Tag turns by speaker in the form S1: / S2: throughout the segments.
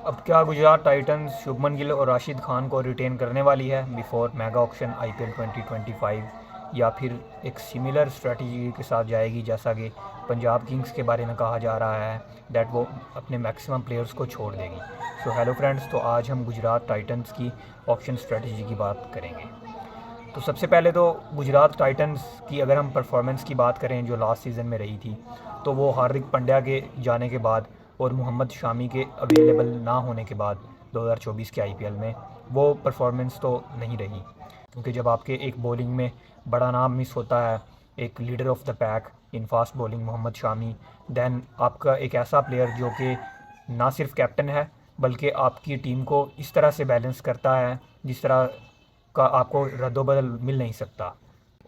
S1: अब क्या गुजरात टाइटंस शुभमन गिल और राशिद खान को रिटेन करने वाली है बिफोर मेगा ऑक्शन आईपीएल 2025, या फिर एक सिमिलर स्ट्रेटजी के साथ जाएगी जैसा कि पंजाब किंग्स के बारे में कहा जा रहा है दैट वो अपने मैक्सिमम प्लेयर्स को छोड़ देगी। सो हेलो फ्रेंड्स, तो आज हम गुजरात टाइटंस की ऑक्शन स्ट्रेटजी की बात करेंगे। तो सबसे पहले तो गुजरात टाइटंस की अगर हम परफॉर्मेंस की बात करें जो लास्ट सीज़न में रही थी, तो वो हार्दिक पांड्या के जाने के बाद और मोहम्मद शामी के अवेलेबल ना होने के बाद 2024 के आईपीएल में वो परफॉर्मेंस तो नहीं रही। क्योंकि जब आपके एक बॉलिंग में बड़ा नाम मिस होता है, एक leader of the pack in fast bowling Mohammed Shami, then आपका एक ऐसा प्लेयर जो कि ना सिर्फ कैप्टन है बल्कि आपकी टीम को इस तरह से बैलेंस करता है जिस तरह का आपको रद्दोबदल मिल नहीं सकता,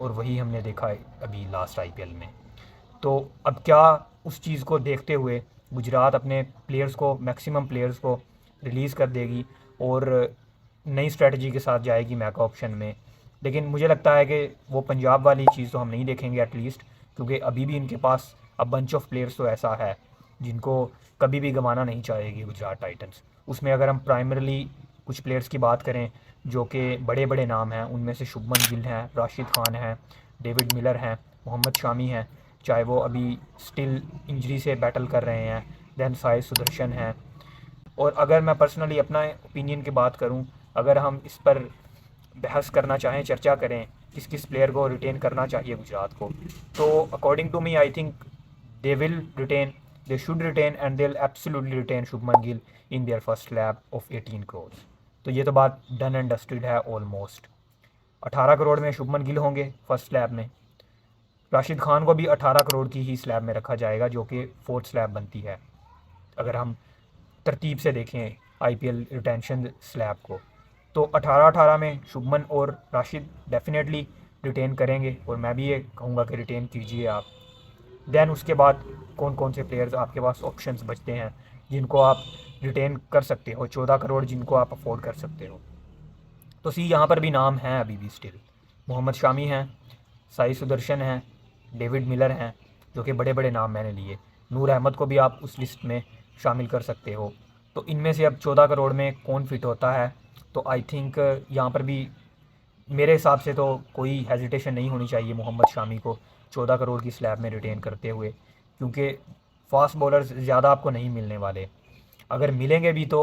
S1: और वही हमने देखा है अभी लास्ट आईपीएल में। तो अब क्या उस चीज़ को देखते हुए गुजरात अपने प्लेयर्स को मैक्सिमम प्लेयर्स को रिलीज़ कर देगी और नई स्ट्रेटजी के साथ जाएगी मैक ऑप्शन में। लेकिन मुझे लगता है कि वो पंजाब वाली चीज़ तो हम नहीं देखेंगे एटलीस्ट, क्योंकि अभी भी इनके पास अब बंच ऑफ प्लेयर्स तो ऐसा है जिनको कभी भी गंवाना नहीं चाहेगी गुजरात टाइटंस। उसमें अगर हम प्राइमरली कुछ प्लेयर्स की बात करें जो कि बड़े बड़े नाम हैं, उनमें से शुभमन गिल हैं, राशिद खान हैं, डेविड मिलर हैं, मोहम्मद शामी हैं, चाहे वो अभी स्टिल इंजरी से बैटल कर रहे हैं, दैन साई सुदर्शन हैं। और अगर मैं पर्सनली अपना ओपिनियन की बात करूं, अगर हम इस पर बहस करना चाहें, चर्चा करें किस किस प्लेयर को रिटेन करना चाहिए गुजरात को, तो according to me I think they will retain, they should retain and they will absolutely retain Shubman Gill in their first slab of 18 crore. तो ये तो बात डन एंड डस्टेड है ऑलमोस्ट। 18 करोड़ में शुभमन गिल होंगे फर्स्ट स्लैब में। राशिद खान को भी 18 करोड़ की ही स्लैब में रखा जाएगा जो कि फोर्थ स्लैब बनती है अगर हम तरतीब से देखें आईपीएल रिटेंशन स्लैब को। तो 18-18 में शुभमन और राशिद डेफिनेटली रिटेन करेंगे, और मैं भी ये कहूँगा कि रिटेन कीजिए आप। देन उसके बाद कौन कौन से प्लेयर्स आपके पास ऑप्शंस बचते हैं जिनको आप रिटेन कर सकते हो, 14 करोड़ जिनको आप अफोर्ड कर सकते हो। तो सी यहाँ पर भी नाम हैं अभी भी स्टिल, मोहम्मद शामी हैं, साई सुदर्शन हैं, डेविड मिलर हैं, जो कि बड़े बड़े नाम मैंने लिए। नूर अहमद को भी आप उस लिस्ट में शामिल कर सकते हो। तो इनमें से अब 14 करोड़ में कौन फिट होता है, तो आई थिंक यहाँ पर भी मेरे हिसाब से तो कोई हेजिटेशन नहीं होनी चाहिए मोहम्मद शामी को 14 करोड़ की स्लैब में रिटेन करते हुए, क्योंकि फास्ट बॉलर्स ज़्यादा आपको नहीं मिलने वाले। अगर मिलेंगे भी तो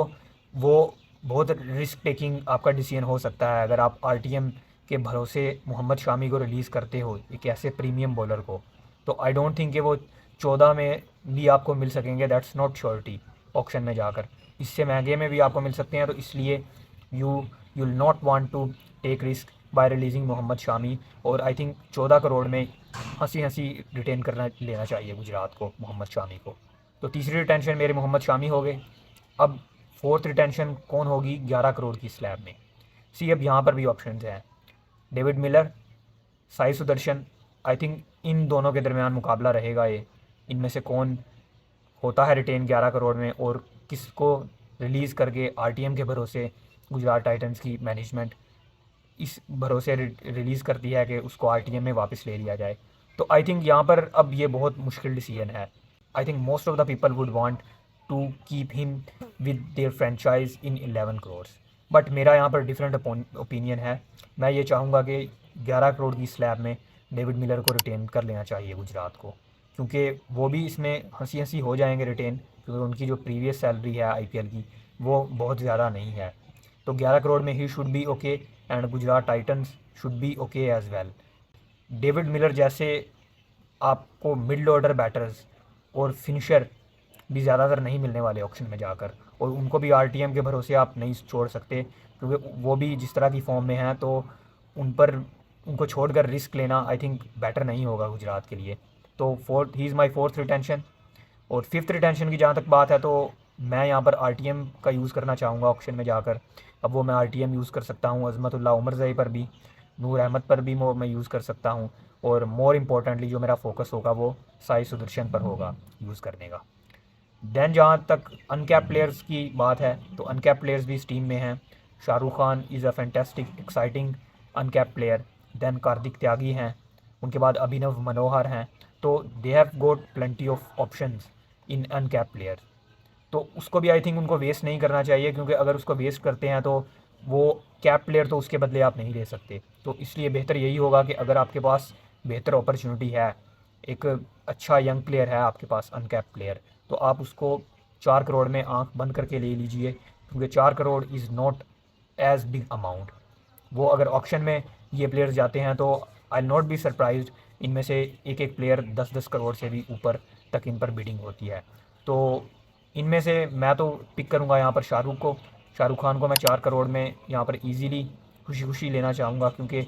S1: वो बहुत रिस्क टेकिंग आपका डिसीजन हो सकता है अगर आप आरटीएम के भरोसे मोहम्मद शामी को रिलीज़ करते हो एक ऐसे प्रीमियम बॉलर को। तो आई डोंट थिंक कि वो 14 में भी आपको मिल सकेंगे, दैट्स नॉट श्योरिटी। ऑक्शन में जाकर इससे महंगे में भी आपको मिल सकते हैं, तो इसलिए you you will not want to take risk by releasing Mohammed Shami. और आई थिंक 14 करोड़ में हंसी हंसी रिटेन करना लेना चाहिए गुजरात को मोहम्मद शामी को। तो तीसरी रिटेंशन मेरे मोहम्मद शामी हो गए। अब फोर्थ रिटेंशन कौन होगी 11 करोड़ की स्लैब में। सी अब यहाँ पर भी ऑप्शन हैं, David Miller, Sai Sudarshan. I think in दोनों के दरमियान मुकाबला रहेगा ये, इनमें से कौन होता है रिटेन 11 करोड़ में और किसको रिलीज़ करके आरटीएम के भरोसे गुजरात टाइटंस की मैनेजमेंट इस भरोसे रिलीज़ करती है कि उसको आरटीएम में वापस ले लिया जाए। तो आई थिंक यहाँ पर अब ये बहुत मुश्किल डिसीजन है। I think most of the people would want to keep him with their franchise in 11 crore, but मेरा यहाँ पर डिफरेंट ओपिनियन है। मैं ये चाहूँगा कि 11 करोड़ की स्लैब में डेविड मिलर को रिटेन कर लेना चाहिए गुजरात को, क्योंकि वो भी इसमें हंसी हंसी हो जाएंगे रिटेन, क्योंकि उनकी जो प्रीवियस सैलरी है आईपीएल की वो बहुत ज़्यादा नहीं है। तो 11 करोड़ में ही should be okay and Gujarat Titans should be okay as well. David Miller जैसे आपको मिडल ऑर्डर बैटर्स और फिनिशर भी ज़्यादातर नहीं मिलने वाले ऑक्शन में जाकर, और उनको भी आरटीएम के भरोसे आप नहीं छोड़ सकते, क्योंकि वो भी जिस तरह की फॉर्म में हैं, तो उन पर उनको छोड़कर रिस्क लेना आई थिंक बेटर नहीं होगा गुजरात के लिए। तो fourth he is my fourth retention. और फिफ्थ रिटेंशन की जहाँ तक बात है, तो मैं यहाँ पर आरटीएम का यूज़ करना चाहूँगा ऑक्शन में जाकर। अब वो मैं आरटीएम यूज़ कर सकता हूँ अज़मतुल्लाह उमरज़ई पर भी, नूर अहमद पर भी वो मैं यूज़ कर सकता हूँ, और मोर इम्पोर्टेंटली जो मेरा फोकस होगा वो साई सुदर्शन पर होगा यूज़ करने का। देन जहाँ तक अनकैप प्लेयर्स की बात है, तो अनकैप प्लेयर्स भी इस टीम में हैं। Shahrukh Khan is a fantastic exciting uncapped player. Then Kartik Tyagi हैं, उनके बाद अभिनव मनोहर हैं। तो they have got plenty of options in uncapped player. तो उसको भी आई थिंक उनको वेस्ट नहीं करना चाहिए, क्योंकि अगर उसको वेस्ट करते हैं तो वो कैप प्लेयर तो उसके बदले आप नहीं ले सकते। तो इसलिए बेहतर यही होगा कि अगर आपके पास बेहतर अपॉर्चुनिटी है, एक अच्छा यंग प्लेयर है आपके पास अनकैप प्लेयर, तो आप उसको 4 करोड़ में आंख बंद करके ले लीजिए, क्योंकि 4 crore is not as big amount. वो अगर ऑक्शन में ये प्लेयर्स जाते हैं तो आई नॉट बी सरप्राइज्ड इनमें से एक एक प्लेयर 10-10 करोड़ से भी ऊपर तक इन पर बिडिंग होती है। तो इनमें से मैं तो पिक करूँगा यहाँ पर शाहरुख खान को मैं 4 करोड़ में यहाँ पर इजीली खुशी खुशी लेना चाहूँगा, क्योंकि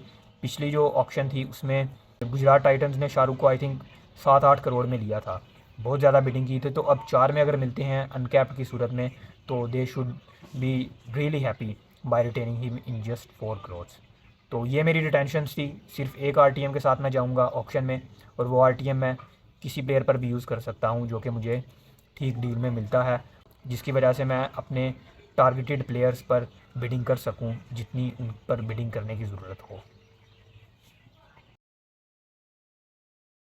S1: पिछली जो ऑक्शन थी उसमें गुजरात टाइटंस ने शाहरुख को आई थिंक 7-8 करोड़ में लिया था, बहुत ज़्यादा बिडिंग की थी। तो अब 4 में अगर मिलते हैं अनकैप्ड की सूरत में तो they should be really happy by retaining him in just 4 crore. तो ये मेरी रिटेंशंस थी। सिर्फ एक आरटीएम के साथ मैं जाऊंगा ऑक्शन में, और वो आरटीएम मैं किसी प्लेयर पर भी यूज़ कर सकता हूं जो कि मुझे ठीक डील में मिलता है, जिसकी वजह से मैं अपने टारगेटेड प्लेयर्स पर बिडिंग कर सकूं जितनी उन पर बिडिंग करने की ज़रूरत हो।